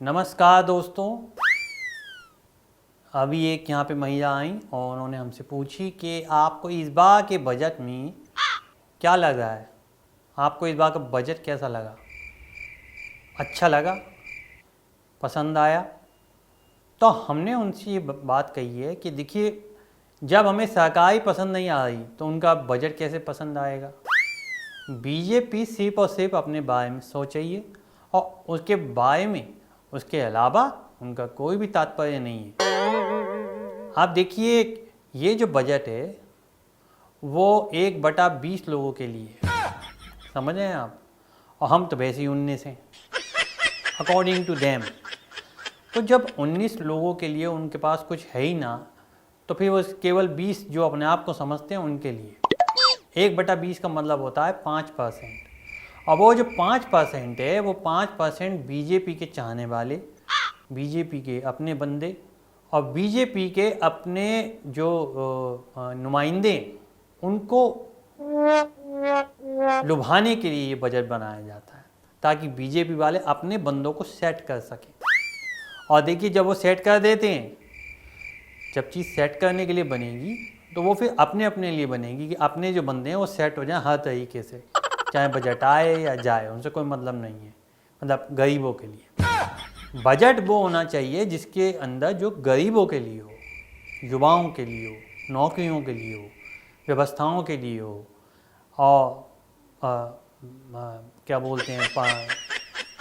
नमस्कार दोस्तों। अभी एक यहाँ पे महिला आई और उन्होंने हमसे पूछी कि आपको इस बार के बजट में क्या लग रहा है, आपको इस बार का बजट कैसा लगा, अच्छा लगा, पसंद आया। तो हमने उनसे ये बात कही है कि देखिए, जब हमें सरकार पसंद नहीं आ रही तो उनका बजट कैसे पसंद आएगा। बीजेपी सिर्फ और सिर्फ अपने बारे में सोचिए और उसके बारे में, उसके अलावा उनका कोई भी तात्पर्य नहीं है। आप देखिए, ये जो बजट है वो 1/20 लोगों के लिए है, समझ रहे हैं आप। और हम तो वैसे ही 19 हैं अकॉर्डिंग टू देम। तो जब 19 लोगों के लिए उनके पास कुछ है ही ना, तो फिर वो केवल 20 जो अपने आप को समझते हैं उनके लिए 1/20 का मतलब होता है 5%। और वो जो 5% है वो 5% बीजेपी के चाहने वाले, बीजेपी के अपने बंदे और बीजेपी के अपने जो नुमाइंदे, उनको लुभाने के लिए ये बजट बनाया जाता है ताकि बीजेपी वाले अपने बंदों को सेट कर सकें। और देखिए, जब वो सेट कर देते हैं, जब चीज़ सेट करने के लिए बनेगी तो वो फिर अपने अपने लिए बनेगी कि अपने जो बंदे हैं वो सेट हो जाएं हर तरीके से, चाहे बजट आए या जाए, उनसे कोई मतलब नहीं है। मतलब गरीबों के लिए बजट वो होना चाहिए जिसके अंदर जो गरीबों के लिए हो, युवाओं के लिए हो, नौकरियों के लिए हो, व्यवस्थाओं के लिए हो, और क्या बोलते हैं,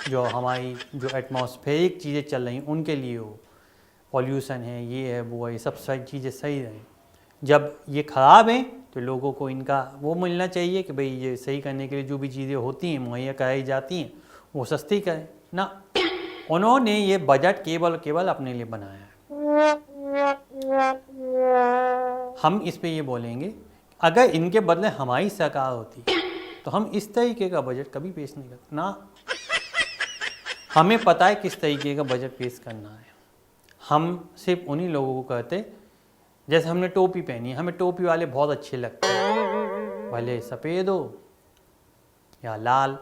जो हमारी जो एटमॉस्फेरिक चीज़ें चल रही हैं उनके लिए हो, पॉल्यूशन है, ये है, वो है, ये सब सही चीज़ें सही रहें। जब ये ख़राब हैं तो लोगों को इनका वो मिलना चाहिए कि भाई ये सही करने के लिए जो भी चीज़ें होती हैं, मुहैया कराई जाती हैं, वो सस्ती करें ना। उन्होंने ये बजट केवल अपने लिए बनाया है। हम इस पे ये बोलेंगे, अगर इनके बदले हमारी सरकार होती तो हम इस तरीके का बजट कभी पेश नहीं करते ना। हमें पता है किस तरीके का बजट पेश करना है। हम सिर्फ उन्हीं लोगों को कहते, जैसे हमने टोपी पहनी है, हमें टोपी वाले बहुत अच्छे लगते हैं, भले सफ़ेद हो या लाल,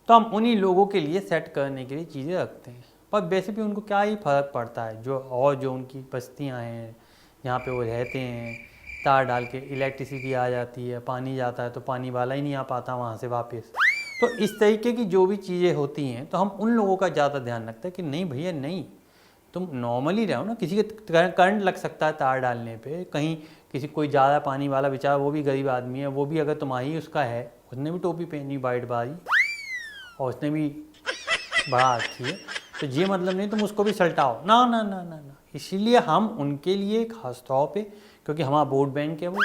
तो हम उन्हीं लोगों के लिए सेट करने के लिए चीज़ें रखते हैं। पर वैसे भी उनको क्या ही फ़र्क पड़ता है, जो उनकी बस्तियां हैं जहाँ पे वो रहते हैं, तार डाल के इलेक्ट्रिसिटी आ जाती है, पानी जाता है तो पानी वाला ही नहीं आ पाता वहाँ से वापस। तो इस तरीके की जो भी चीज़ें होती हैं तो हम उन लोगों का ज़्यादा ध्यान रखते हैं कि नहीं भैया नहीं, तुम नॉर्मली रहो ना। किसी के करंट लग सकता है तार डालने पे, कहीं किसी कोई ज़्यादा पानी वाला बेचारा, वो भी गरीब आदमी है, वो भी अगर तुम्हारी उसका है, उसने भी टोपी पहनी वाइट बारी और उसने भी बढ़ा रखी है, तो ये मतलब नहीं तुम उसको भी सल्टाओ ना ना ना ना ना। इसीलिए हम उनके लिए खास तौर पे, क्योंकि हमारा वोट बैंक है वो।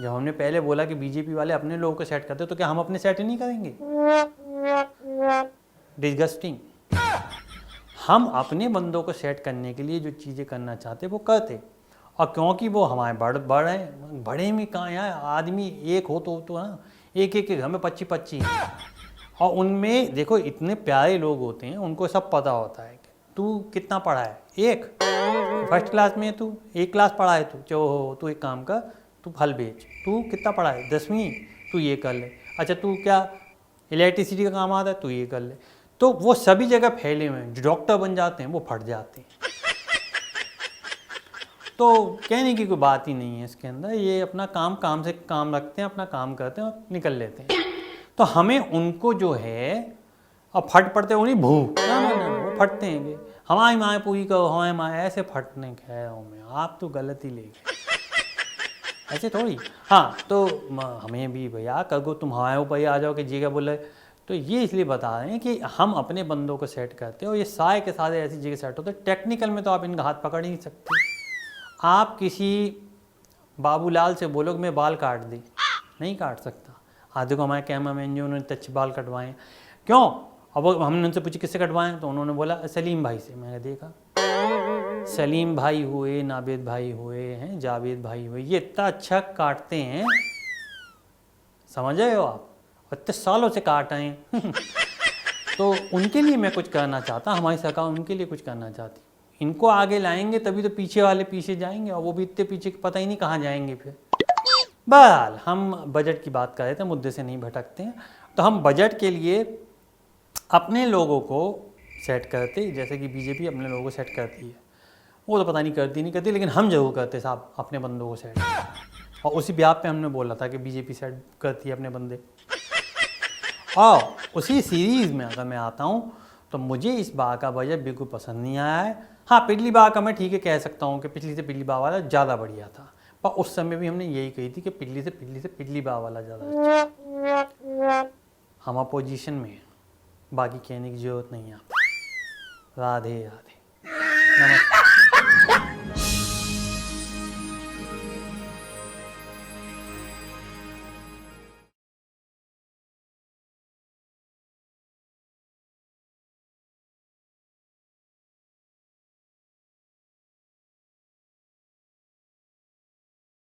जब हमने पहले बोला कि बीजेपी वाले अपने लोगों को सेट करते, तो क्या हम अपने सेट नहीं करेंगे? डिस्गस्टिंग। हम अपने बंदों को सेट करने के लिए जो चीज़ें करना चाहते वो करते। और क्योंकि वो हमारे बड़े में कहाँ यार, आदमी एक हो तो हाँ, एक एक के घर में 25-25 हैं। और उनमें देखो इतने प्यारे लोग होते हैं, उनको सब पता होता है कि तू कितना पढ़ा है, एक फर्स्ट क्लास में है, तू एक क्लास पढ़ा है, तू एक काम कर, तू फल बेच। तू कितना पढ़ा है, 10वीं, तू ये कर ले। अच्छा तू क्या इलेक्ट्रिसिटी का काम आता है, तू ये कर ले। तो वो सभी जगह फैले हुए हैं। जो डॉक्टर बन जाते हैं वो फट जाते हैं। तो कहने की कोई बात ही नहीं है इसके अंदर। ये अपना काम से काम रखते हैं, अपना काम करते हैं और निकल लेते हैं। तो हमें उनको जो है, अब फट पड़ते उन्हीं भू ना ना ना, वो फटते हैं हमारी माएँ पूरी करो, हमारी माएँ ऐसे फटने कह रहा हूँ मैं, आप तो गलत ही ले गए ऐसे थोड़ी। हाँ तो हमें भी भैया कहो तुम हमारे ऊपर ही आ जाओ कि जी क्या बोले। तो ये इसलिए बता रहे हैं कि हम अपने बंदों को सेट करते हैं और ये सारे के सारे ऐसी जगह सेट होते हैं। टेक्निकल में तो आप इनका हाथ पकड़ ही नहीं सकते। आप किसी बाबूलाल से बोलो कि मैं बाल काट दी, नहीं काट सकता। आधे को हमारे कैमरा मैन जो उन्होंने अच्छे बाल कटवाए, क्यों? अब हमने उनसे पूछा किससे कटवाएं, तो उन्होंने बोला सलीम भाई से। मैंने देखा सलीम भाई हुए, नावेद भाई हुए हैं, जावेद भाई हुए, ये इतना अच्छा काटते हैं, समझ रहे हो आप, इतने सालों से काट आए हैं। तो उनके लिए मैं कुछ करना चाहता, हमारी सरकार उनके लिए कुछ करना चाहती। इनको आगे लाएंगे तभी तो पीछे वाले पीछे जाएंगे, और वो भी इतने पीछे पता ही नहीं कहाँ जाएंगे फिर। बहरहाल हम बजट की बात कर रहे थे, मुद्दे से नहीं भटकते हैं। तो हम बजट के लिए अपने लोगों को सेट करते, जैसे कि बीजेपी अपने लोगों को सेट करती है। वो तो पता नहीं करती, लेकिन हम जरूर करते साहब अपने बंदों को सेट। और उसी ब्याह पे हमने बोला था कि बीजेपी सेट करती है अपने बंदे। और उसी सीरीज़ में अगर मैं आता हूँ तो मुझे इस बार का बजट बिल्कुल पसंद नहीं आया है। हाँ, पिछली बार का मैं ठीक है कह सकता हूँ कि पिछली से पिछली बार वाला ज़्यादा बढ़िया था, पर उस समय भी हमने यही कही थी कि पिछली बार वाला ज़्यादा अच्छा। हम अपोजिशन में हैं, बाकी कहने की ज़रूरत नहीं है। राधे राधे, नमस्ते।